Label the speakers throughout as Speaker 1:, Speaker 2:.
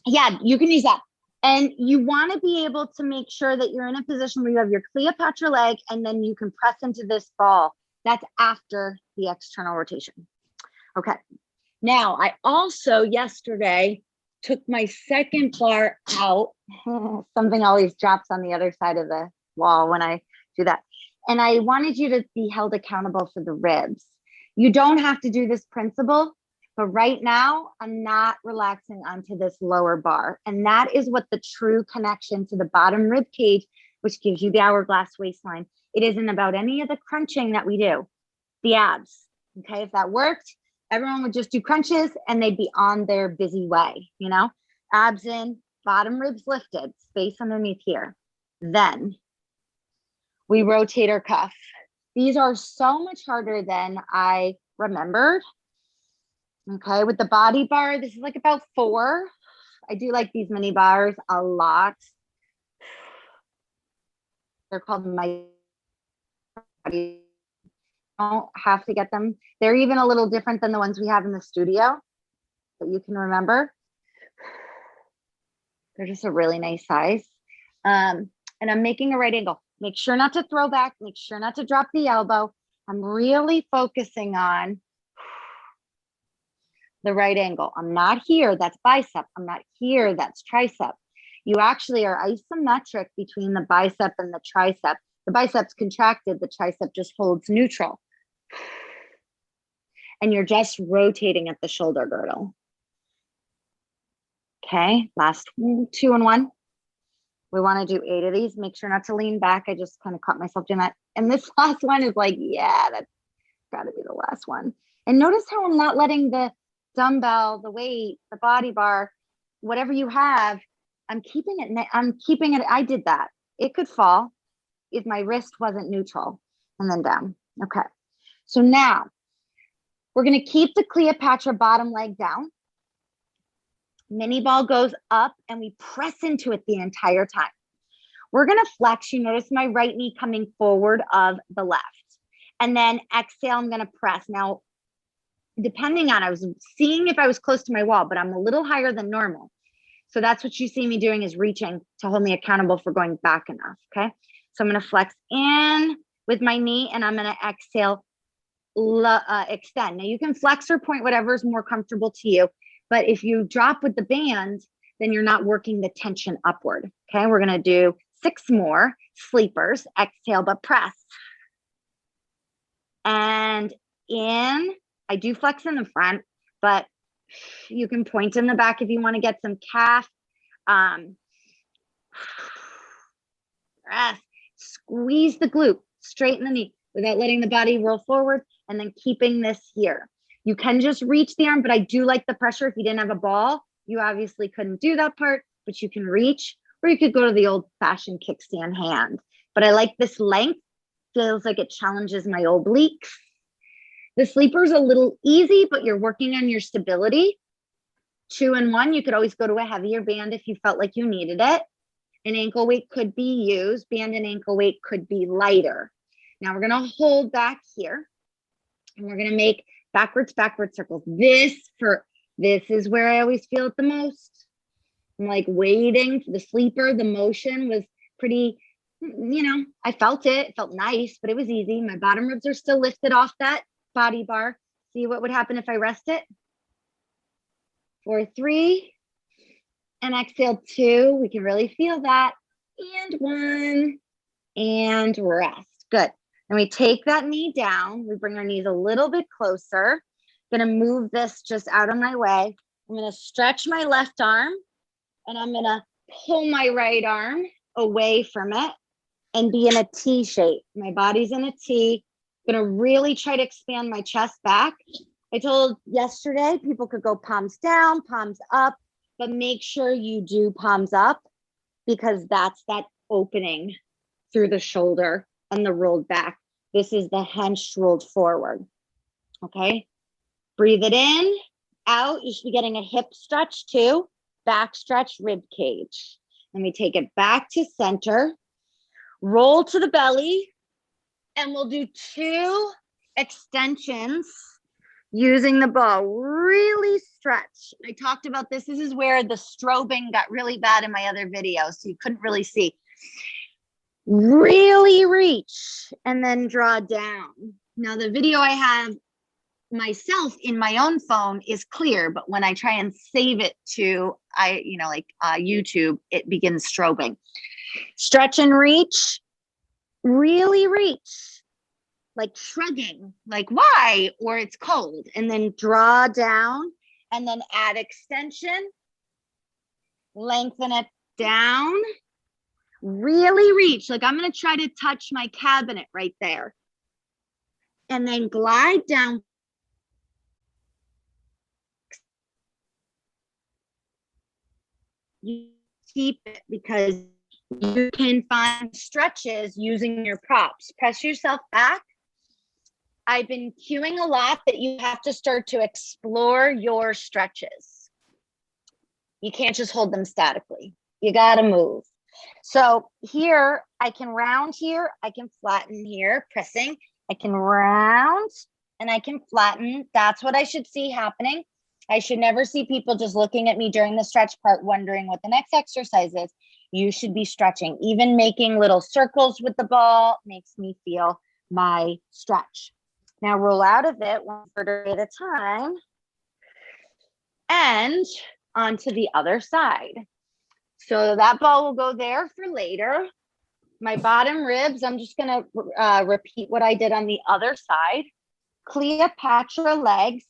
Speaker 1: Yeah, you can use that. And you want to be able to make sure that you're in a position where you have your Cleopatra leg and then you can press into this ball. That's after the external rotation. Okay. Now, I also yesterday took my second bar out. Something always drops on the other side of the wall when I do that. And I wanted you to be held accountable for the ribs. You don't have to do this principle, but right now I'm not relaxing onto this lower bar. And that is what the true connection to the bottom rib cage, which gives you the hourglass waistline. It isn't about any of the crunching that we do, the abs. Okay, if that worked, everyone would just do crunches and they'd be on their busy way, you know, abs in, bottom ribs lifted, space underneath here. Then we rotate our cuff. These are so much harder than I remembered. Okay, with the body bar, this is like about 4. I do like these mini bars a lot. They're called my body. Don't have to get them. They're even a little different than the ones we have in the studio, but you can remember. They're just a really nice size. And I'm making a right angle. Make sure not to throw back. Make sure not to drop the elbow. I'm really focusing on the right angle. I'm not here. That's bicep. I'm not here. That's tricep. You actually are isometric between the bicep and the tricep. The bicep's contracted. The tricep just holds neutral. And you're just rotating at the shoulder girdle. Okay, last 2 and 1. We want to do 8 of these. Make sure not to lean back. I just kind of caught myself doing that. And this last one is like, yeah, that's got to be the last one. And notice how I'm not letting the dumbbell, the weight, the body bar, whatever you have, I'm keeping it. I did that. It could fall if my wrist wasn't neutral and then down. Okay. So now we're going to keep the Cleopatra bottom leg down. Mini ball goes up and we press into it the entire time. We're going to flex. You notice my right knee coming forward of the left. And then exhale, I'm going to press. Now, depending on, I was seeing if I was close to my wall, but I'm a little higher than normal. So that's what you see me doing, is reaching to hold me accountable for going back enough. Okay. So I'm going to flex in with my knee and I'm going to exhale, extend. Now you can flex or point, whatever is more comfortable to you. But if you drop with the band, then you're not working the tension upward. Okay. We're going to do 6 more sleepers. Exhale, but press. And in, I do flex in the front, but you can point in the back if you want to get some calf. Press. Squeeze the glute, straighten the knee without letting the body roll forward, and then keeping this here. You can just reach the arm, but I do like the pressure. If you didn't have a ball, you obviously couldn't do that part, but you can reach, or you could go to the old fashioned kickstand hand. But I like this length. Feels like it challenges my obliques. The sleeper is a little easy, but you're working on your stability. 2 and 1, you could always go to a heavier band if you felt like you needed it. An ankle weight could be used. Band and ankle weight could be lighter. Now we're going to hold back here and we're going to make backwards circles. This is where I always feel it the most. I'm like waiting for the sleeper. The motion was pretty, I felt it. It felt nice, but it was easy. My bottom ribs are still lifted off that body bar. See what would happen if I rest it. 4, 3, and exhale 2. We can really feel that. And 1, and rest. Good. And we take that knee down. We bring our knees a little bit closer. I'm going to move this just out of my way. I'm going to stretch my left arm and I'm going to pull my right arm away from it and be in a T shape. My body's in a T. I'm going to really try to expand my chest back. I told yesterday people could go palms down, palms up, but make sure you do palms up because that's that opening through the shoulder and the rolled back. This is the hunched rolled forward. Okay. Breathe it in, out. You should be getting a hip stretch too. Back stretch, rib cage. Then we take it back to center, roll to the belly, and we'll do 2 extensions using the ball, really stretch. I talked about this. This is where the strobing got really bad in my other videos, so you couldn't really see. Really reach and then draw down. Now the video I have myself in my own phone is clear, but when I try and save it to YouTube, it begins strobing. Stretch and reach, really reach, like shrugging, like why, or it's cold, and then draw down and then add extension, lengthen it down, really reach. Like I'm going to try to touch my cabinet right there, and then glide down. You keep it because you can find stretches using your props. Press yourself back. I've been cueing a lot that you have to start to explore your stretches. You can't just hold them statically. You got to move. So here, I can round here. I can flatten here, pressing. I can round and I can flatten. That's what I should see happening. I should never see people just looking at me during the stretch part, wondering what the next exercise is. You should be stretching. Even making little circles with the ball makes me feel my stretch. Now roll out of it one vertebrae at a time and onto the other side. So that ball will go there for later. My bottom ribs, I'm just gonna repeat what I did on the other side. Cleopatra legs,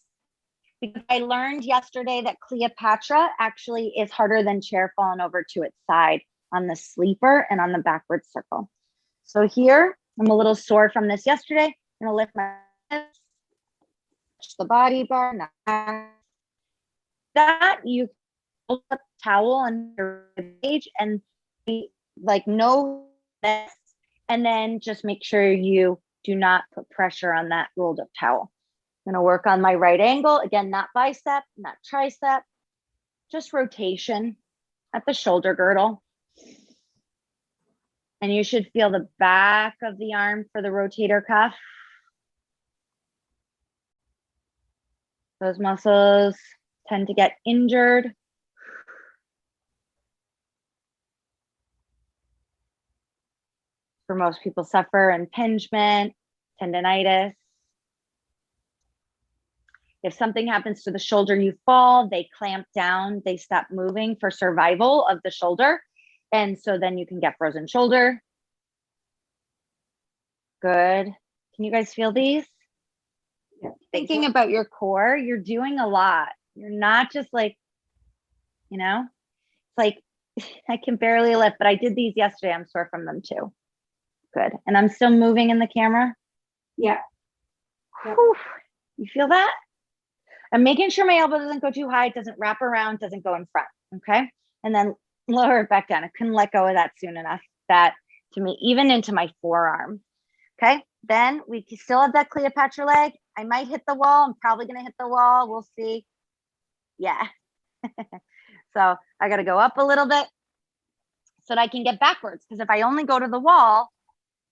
Speaker 1: because I learned yesterday that Cleopatra actually is harder than chair falling over to its side on the sleeper and on the backward circle. So here, I'm a little sore from this yesterday. I'm gonna lift my hips, touch the body bar. That you hold up the towel on your page and like no this, and then just make sure you do not put pressure on that rolled up towel. I'm gonna work on my right angle. Again, not bicep, not tricep, just rotation at the shoulder girdle. And you should feel the back of the arm for the rotator cuff. Those muscles tend to get injured. For most people suffer impingement, tendonitis. If something happens to the shoulder, you fall, they clamp down, they stop moving for survival of the shoulder. And so then you can get frozen shoulder. Good. Can you guys feel these? Yeah. Thinking about your core, you're doing a lot. You're not just like, it's like, I can barely lift, but I did these yesterday. I'm sore from them too. Good. And I'm still moving in the camera.
Speaker 2: Yeah. Yep.
Speaker 1: You feel that? I'm making sure my elbow doesn't go too high. It doesn't wrap around, doesn't go in front. Okay. And then lower it back down. I couldn't let go of that soon enough. That to me, even into my forearm. Okay. Then we still have that Cleopatra leg. I might hit the wall. I'm probably going to hit the wall. We'll see. Yeah. So I got to go up a little bit so that I can get backwards. Because if I only go to the wall,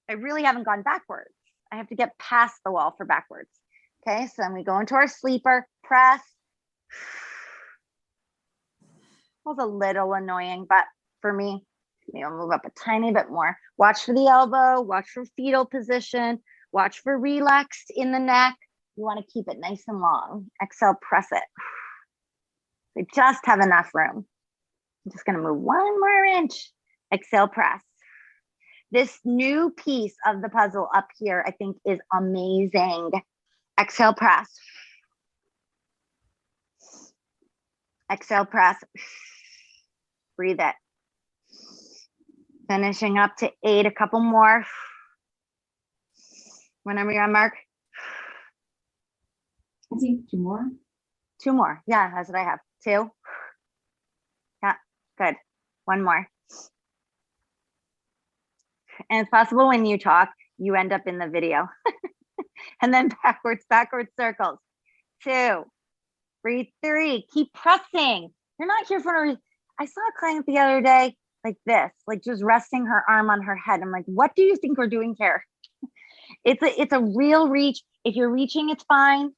Speaker 1: I really haven't gone backwards. I have to get past the wall for backwards. Okay, so then we go into our sleeper, press. That was a little annoying, but for me, I'll move up a tiny bit more. Watch for the elbow, watch for fetal position, watch for relaxed in the neck. You want to keep it nice and long. Exhale, press it. We just have enough room. I'm just gonna move one more inch. Exhale, press. This new piece of the puzzle up here, I think is amazing. Exhale, press. Exhale, press. Breathe it. Finishing up to 8, a couple more. Whenever you're on, Mark.
Speaker 2: I think 2 more.
Speaker 1: 2 more. Yeah, that's what I have. 2. Yeah, good. 1 more. And it's possible when you talk, you end up in the video. And then backwards circles. 2. Breathe. 3. Keep pressing. You're not here for a reason. I saw a client the other day like this, like just resting her arm on her head. I'm like, what do you think we're doing here? It's a real reach. If you're reaching, it's fine.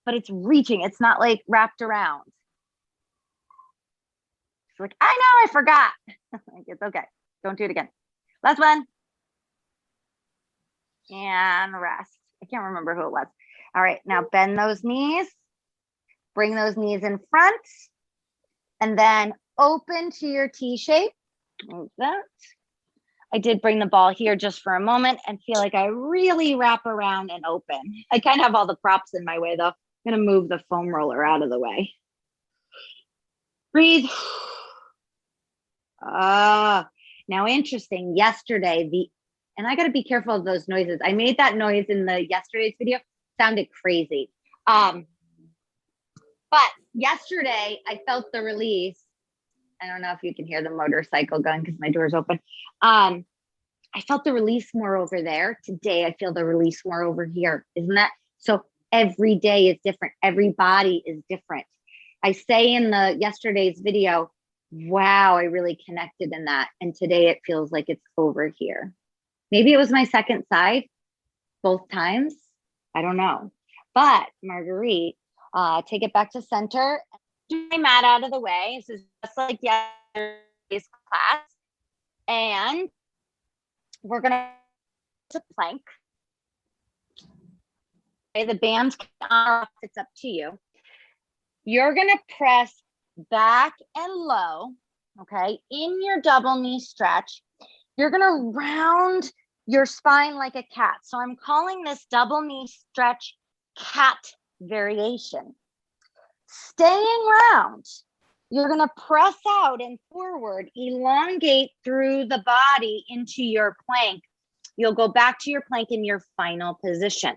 Speaker 1: but it's reaching. It's not like wrapped around. It's like, I know, I forgot. It's okay. Don't do it again. Last one. And rest. I can't remember who it was. All right, now bend those knees. Bring those knees in front. And then open to your T shape. Move that. I did bring the ball here just for a moment and feel like I really wrap around and open. I kind of have all the props in my way though. I'm gonna move the foam roller out of the way. Breathe. Now interesting, yesterday, and I gotta be careful of those noises. I made that noise in the yesterday's video, sounded crazy. But yesterday I felt the release. I don't know if you can hear the motorcycle going because my door's open. I felt the release more over there. Today, I feel the release more over here. Isn't that? So every day is different. Every body is different. I say in the yesterday's video, wow, I really connected in that. And today it feels like it's over here. Maybe it was my second side both times. I don't know. But Marguerite, take it back to center. Do my mat out of the way. This is just like yesterday's class. And we're going to plank. Okay, the band's off. It's up to you. You're going to press back and low, okay, in your double knee stretch. You're going to round your spine like a cat. So I'm calling this double knee stretch cat variation. Staying round, you're going to press out and forward, elongate through the body into your plank. You'll go back to your plank in your final position.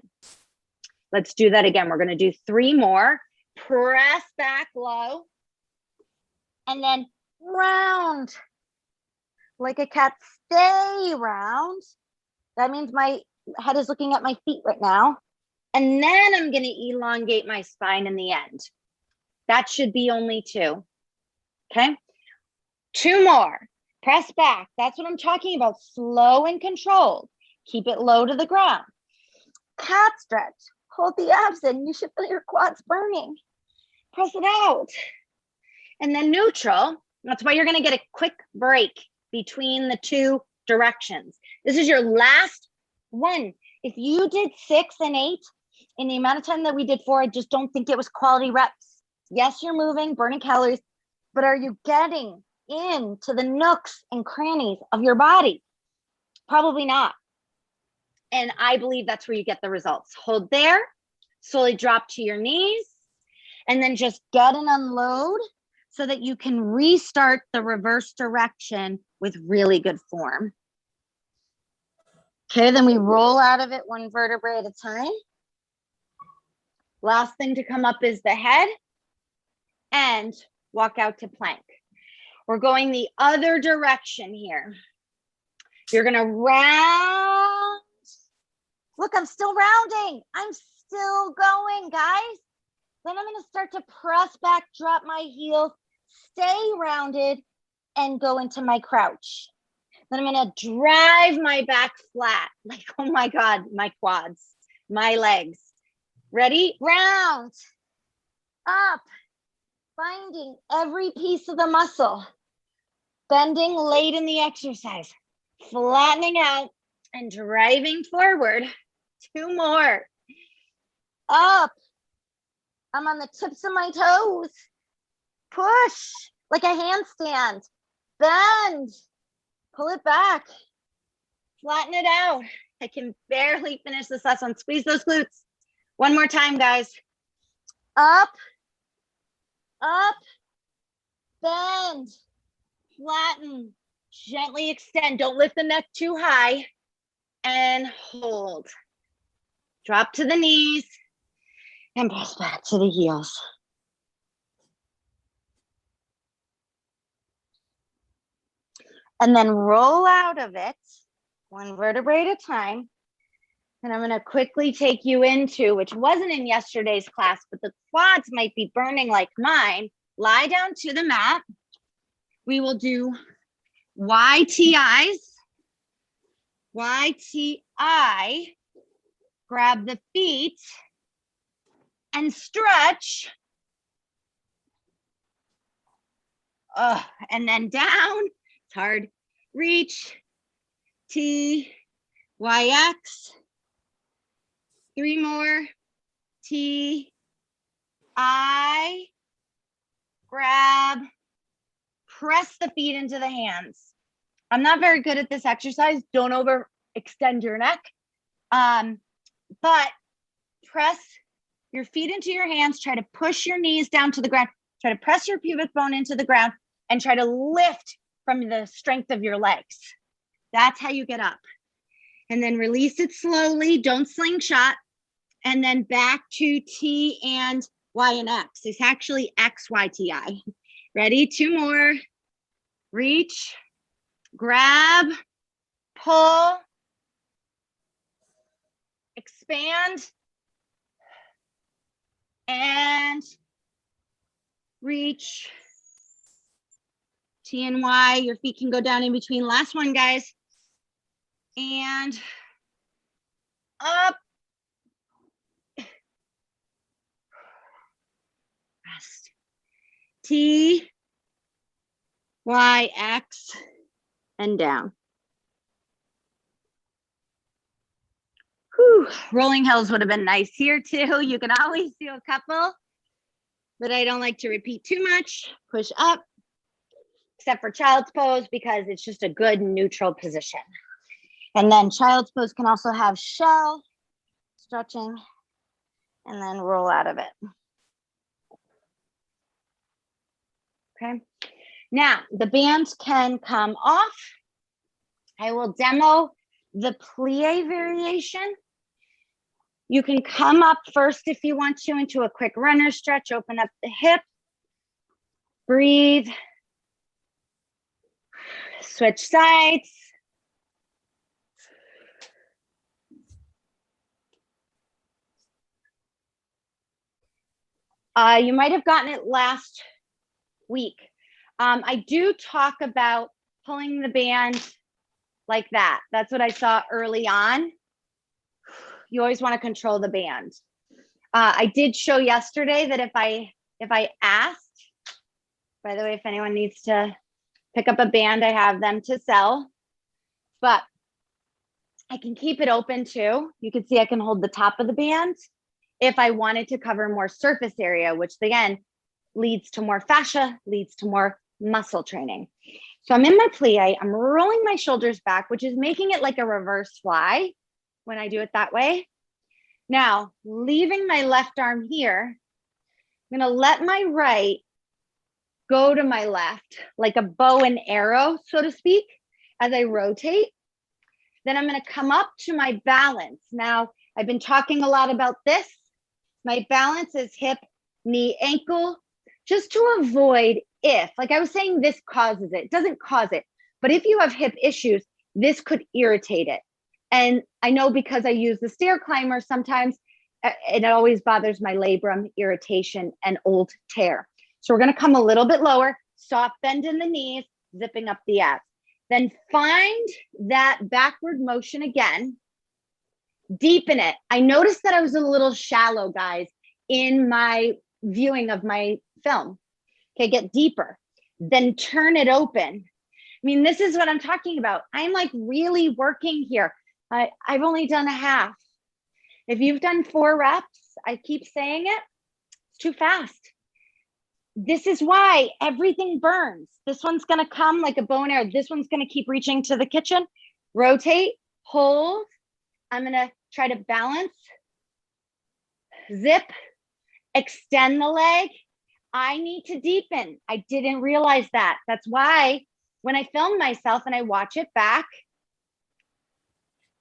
Speaker 1: Let's do that again. We're going to do 3 more. Press back low and then round like a cat. Stay round. That means my head is looking at my feet right now. And then I'm going to elongate my spine in the end. That should be only 2. Okay. 2 more. Press back. That's what I'm talking about. Slow and controlled. Keep it low to the ground. Cat stretch. Hold the abs in. You should feel your quads burning. Press it out. And then neutral. That's why you're going to get a quick break between the 2 directions. This is your last one. If you did 6 and 8 in the amount of time that we did 4, I just don't think it was quality reps. Yes, you're moving, burning calories, but are you getting into the nooks and crannies of your body? Probably not. And I believe that's where you get the results. Hold there, slowly drop to your knees, and then just get and unload so that you can restart the reverse direction with really good form. Okay, then we roll out of it 1 vertebrae at a time. Last thing to come up is the head and walk out to plank. We're going the other direction here. You're going to round. Look, I'm still rounding. I'm still going, guys. Then I'm going to start to press back, drop my heels, stay rounded, and go into my crouch. Then I'm going to drive my back flat. Like, oh my God, my quads, my legs. Ready? Round, up, finding every piece of the muscle, bending late in the exercise, flattening out and driving forward. 2 more. Up. I'm on the tips of my toes. Push like a handstand. Bend. Pull it back. Flatten it out. I can barely finish this last one. Squeeze those glutes. 1 more time, guys. Up. Up. Bend. Flatten. Gently extend. Don't lift the neck too high. And hold. Drop to the knees. And press back to the heels. And then roll out of it 1 vertebrae at a time. And I'm going to quickly take you into, which wasn't in yesterday's class, but the quads might be burning like mine. Lie down to the mat. We will do YTIs. YTI. Grab the feet and stretch. And then down, it's hard. Reach, T, Y, X. 3 more, T, I, grab, press the feet into the hands. I'm not very good at this exercise. Don't overextend your neck. But press your feet into your hands. Try to push your knees down to the ground. Try to press your pubic bone into the ground and try to lift from the strength of your legs. That's how you get up. And then release it slowly. Don't slingshot. And then back to T and Y and X. It's actually X, Y, T, I. Ready? 2 more. Reach, grab, pull, expand, and reach. T and Y, your feet can go down in between. Last one, guys. And up. Rest. T, Y, X, and down. Whew. Rolling hills would have been nice here too. You can always do a couple, but I don't like to repeat too much. Push up, except for child's pose because it's just a good neutral position. And then child's pose can also have shell, stretching, and then roll out of it. Okay. Now the bands can come off. I will demo the plie variation. You can come up first if you want to into a quick runner stretch, open up the hip, breathe, switch sides. You might have gotten it last week. I do talk about pulling the band like that. That's what I saw early on. You always want to control the band. I did show yesterday that if I asked, by the way, if anyone needs to pick up a band, I have them to sell, but I can keep it open too. You can see I can hold the top of the band if I wanted to cover more surface area, which again, leads to more fascia, leads to more muscle training. So I'm in my plie, I'm rolling my shoulders back, which is making it like a reverse fly when I do it that way. Now, leaving my left arm here, I'm gonna let my right go to my left, like a bow and arrow, so to speak, as I rotate. Then I'm gonna come up to my balance. Now, I've been talking a lot about this. My balance is hip, knee, ankle, just to avoid if, like I was saying, this causes it. It doesn't cause it. But if you have hip issues, this could irritate it. And I know because I use the stair climber, sometimes it always bothers my labrum, irritation, and old tear. So we're gonna come a little bit lower, soft bend in the knees, zipping up the abs. Then find that backward motion again, deepen it. I noticed that I was a little shallow, guys, in my viewing of my film. Okay, get deeper, then turn it open. I mean, this is what I'm talking about. I'm like really working here. I've only done a half. If you've done 4 reps, I keep saying it, it's too fast. This is why everything burns. This one's gonna come like a bow and arrow. This one's gonna keep reaching to the kitchen. Rotate, hold. I'm gonna try to balance, zip, extend the leg. I need to deepen. I didn't realize that. That's why when I film myself and I watch it back,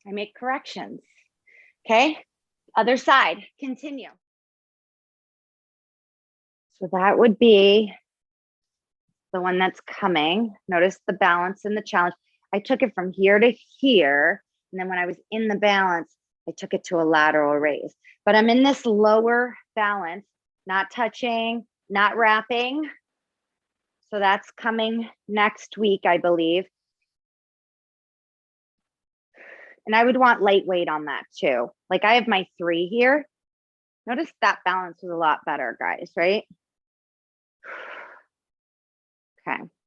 Speaker 1: I make corrections. Okay, other side, continue. So that would be the one that's coming. Notice the balance and the challenge. I took it from here to here. And then when I was in the balance, I took it to a lateral raise. But I'm in this lower balance, not touching, not wrapping. So that's coming next week, I believe. And I would want lightweight on that too. Like I have my 3 here. Notice that balance was a lot better, guys, right? Okay.